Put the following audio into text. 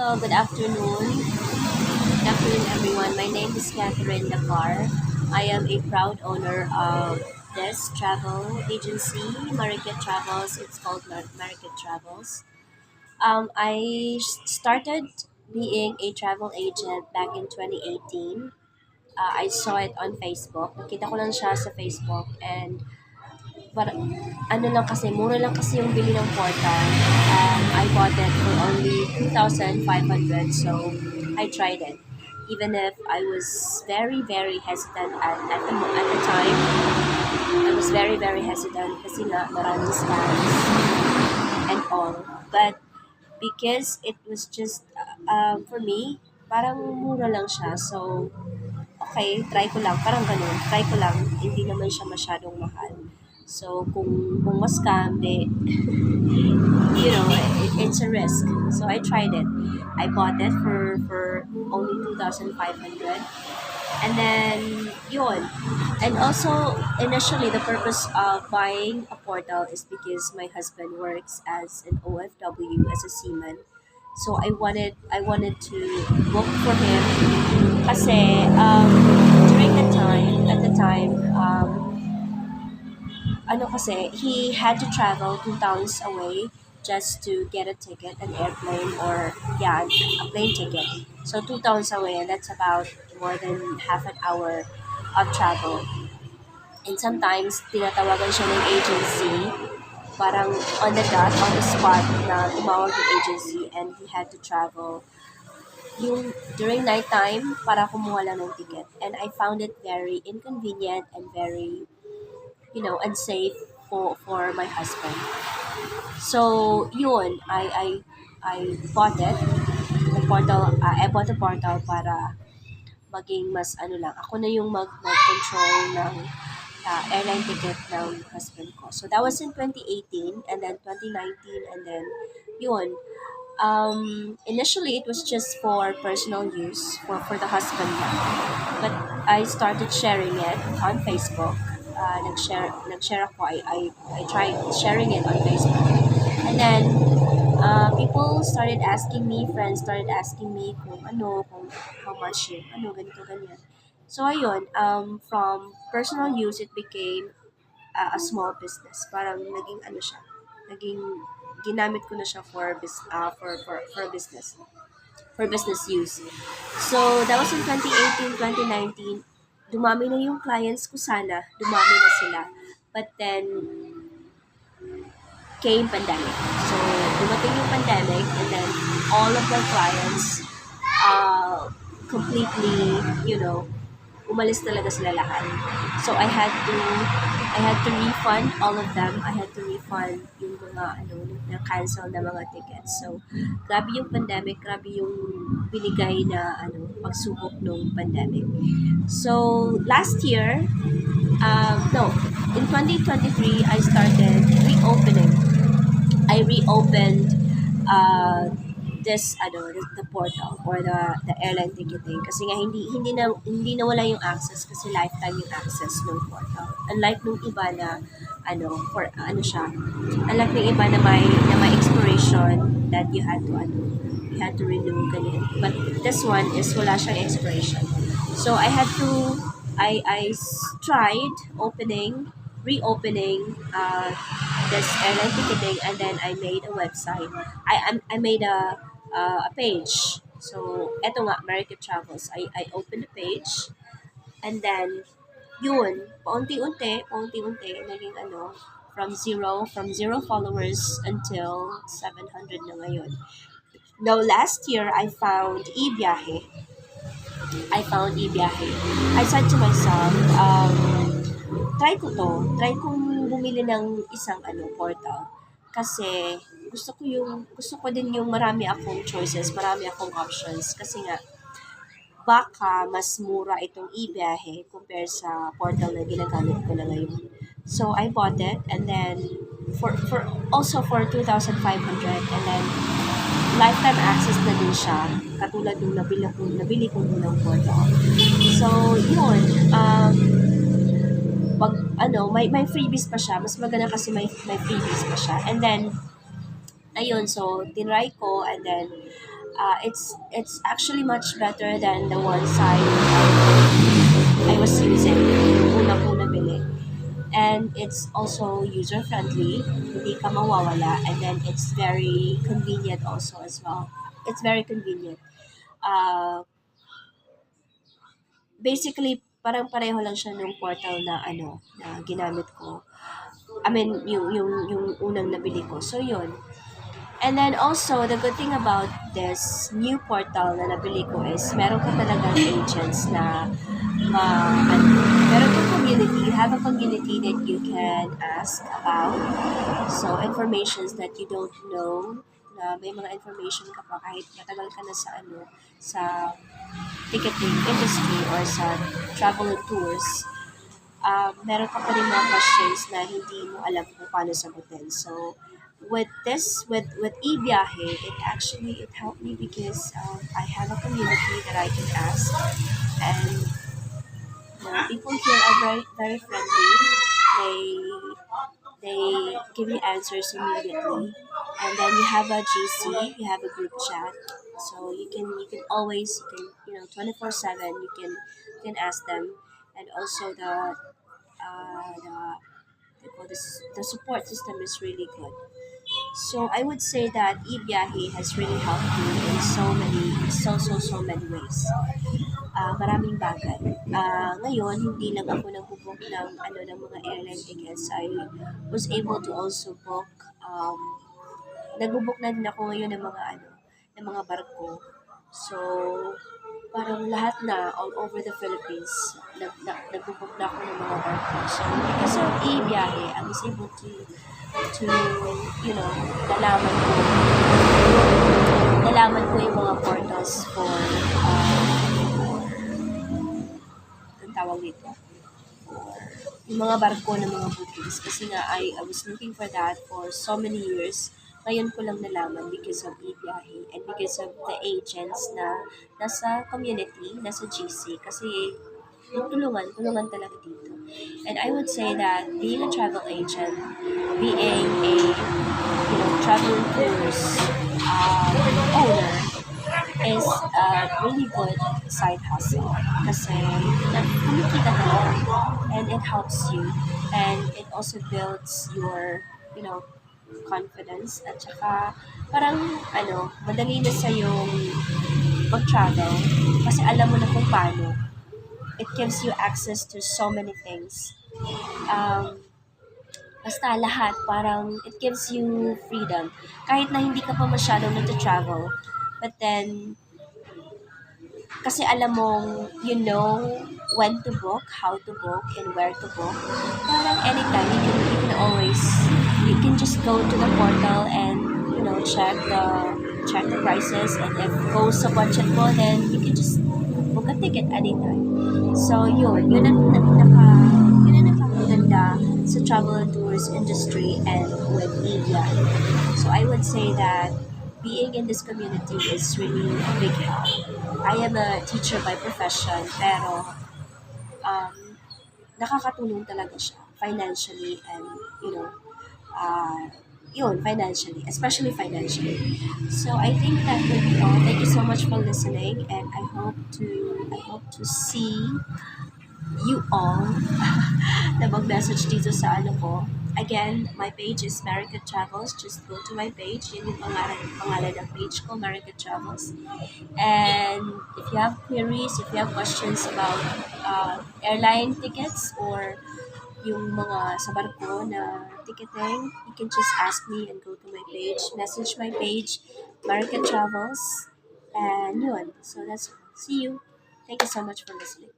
Hello, good afternoon. Good afternoon, everyone. My name is Catherine Dakar. I am a proud owner of this travel agency, Marikit Travels. It's called Marikit Travels. I started being a travel agent back in 2018. I saw it on Facebook. Nakita ko lang siya sa Facebook and para, ano lang kasi, mura lang kasi yung bili ng portal. I bought it for only 2,500, so I tried it. Even if I was very, very hesitant at the time, I was very, very hesitant kasi nga maraming scams and all. But because it was just, for me, parang mura lang siya. So, okay, try ko lang. Parang ganun, try ko lang. Hindi naman siya masyadong mahal. So, kung mas scam, it's a risk. So, I tried it. I bought it for only 2,500. And then, yun. And also, initially, the purpose of buying a portal is because my husband works as an OFW, as a seaman. So, I wanted to book for him kasi during the time, at the time, ano kasi, he had to travel 2 towns away just to get a ticket, an airplane or, yeah, a plane ticket. So 2 towns away, and that's about more than half an hour of travel. And sometimes, tinatawagan siya ng agency, parang on the dot, on the spot na tumawag yung agency and he had to travel yung during night time para kumuha lang ng ticket. And I found it very inconvenient and very, unsafe for my husband. So, yun, I bought it, the portal, I bought the portal para maging mas ano lang, ako na yung mag-control ng airline ticket ng husband ko. So, that was in 2018 and then 2019 and then yun. Initially, it was just for personal use for the husband lang. But I started sharing it on Facebook. Nag-share ako. I tried sharing it on Facebook. And then, people started asking me, friends started asking me kung how much yun, ganito, ganyan. So, ayun, from personal use, it became a small business. Parang naging ano siya, naging ginamit ko na siya for business, for business use. So, that was in 2018, 2019. Dumami na yung clients ko sana. Dumami na sila. But then, came pandemic. So, dumating yung pandemic and then all of the clients completely, umalis talaga sila lahat. So, I had to refund all of them. I had to refund yung mga, na-cancel na mga tickets. So, grabe yung pandemic, grabe yung binigay na, pagsubok ng pandemic. So, last year, no, in 2023, I started reopening. I reopened the portal or the airline ticketing kasi nga hindi na wala yung access kasi lifetime yung access ng portal. Unlike nung iba na for siya. Unlike nung iba na may expiration that you had to renew ganyan. But this one is wala siyang expiration. So I tried reopening this airline ticketing, and then I made a website. I made a page. So, eto nga, Marikit Travels. I opened the page, and then, yun, paunti-unti, naging from zero followers until 700 na ngayon. Now, last year, I found eBiyahe. I said to myself, try kong bumili ng isang portal. Kasi gusto ko din yung marami akong choices, marami akong options. Kasi nga, baka mas mura itong eBiyahe compare sa portal na ginagamit ko na ngayon. So, I bought it and then for 2,500 and then lifetime access na din siya katulad nung nabili ko ng portal. So, yun. Pag may freebies pa siya. Mas maganda kasi may freebies pa siya. And then, ayun, so, tinry ko and then It's actually much better than the ones I was using yung unang-una bili. And it's also user friendly, hindi ka mawawala, and then it's very convenient also as well. It's very convenient. Uh, Basically, parang pareho lang siya nung portal na ano na ginamit ko. I mean, yung unang nabili ko. So, yun. And then also, the good thing about this new portal na nabili ko is meron ka talagang agents na ano, meron kang community. You have a community that you can ask about. So, informations that you don't know, na may mga information ka pa kahit matagal ka na sa ano, sa ticketing industry or sa travel and tours, meron ka pa rin mga questions na hindi mo alam kung paano sagutin. So, with eBiyahe, it helped me because I have a community that I can ask, and people here are very friendly. They they give you answers immediately, and then you have a GC, you have a group chat, so you can always, 24/7 you can ask them, and also the support system is really good. So I would say that eBiyahe has really helped me in so many ways. Maraming bagay. Ngayon, hindi lang ako nagbo-book ng mga airline tickets. I was able to also book, nagbo-book na din ako ngayon ng mga barko. So, parang lahat na all over the Philippines, nagbo-book na ako ng mga barko. So, because of e-biyahe, I was able to you know, nalaman ko, yung mga portals for, ang tawag dito, yung mga barko ng mga bookings. Kasi nga, I was looking for that for so many years. Ngayon ko lang nalaman because of eBiyahe and because of the agents na nasa community, nasa GC. Kasi tulungan talaga dito. And I would say that being a travel agent, being a travel and tours owner is a really good side hustle kasi kumikita ka lang and it helps you and it also builds your confidence at saka parang madali na sa'yong mag-travel kasi alam mo na kung paano. It gives you access to so many things. Um, Basta lahat, parang it gives you freedom. Kahit na hindi ka pa masyadong nag-travel, but then, kasi alam mong, when to book, how to book, and where to book, parang anytime, you can just go to the portal and, check the prices, and if goes sa budget mo, then you can just book a ticket anytime. So, yun ang nakakaganda sa travel and tours industry and with media. So, I would say that being in this community is really a big help. I am a teacher by profession, pero um, nakakatulong talaga siya financially and, uh, financially, especially financially. So I think that would be all. Thank you so much for listening, and I hope to see you all na mag-message dito sa ano ko. Again, my page is America Travels. Just go to my page. Yun yung pangalan ng page ko, America Travels. And if you have queries, if you have questions about airline tickets or yung mga sa barko na ticketing, you can just ask me and go to my page. Message my page, America Travels. And yun. So that's all. See you. Thank you so much for listening.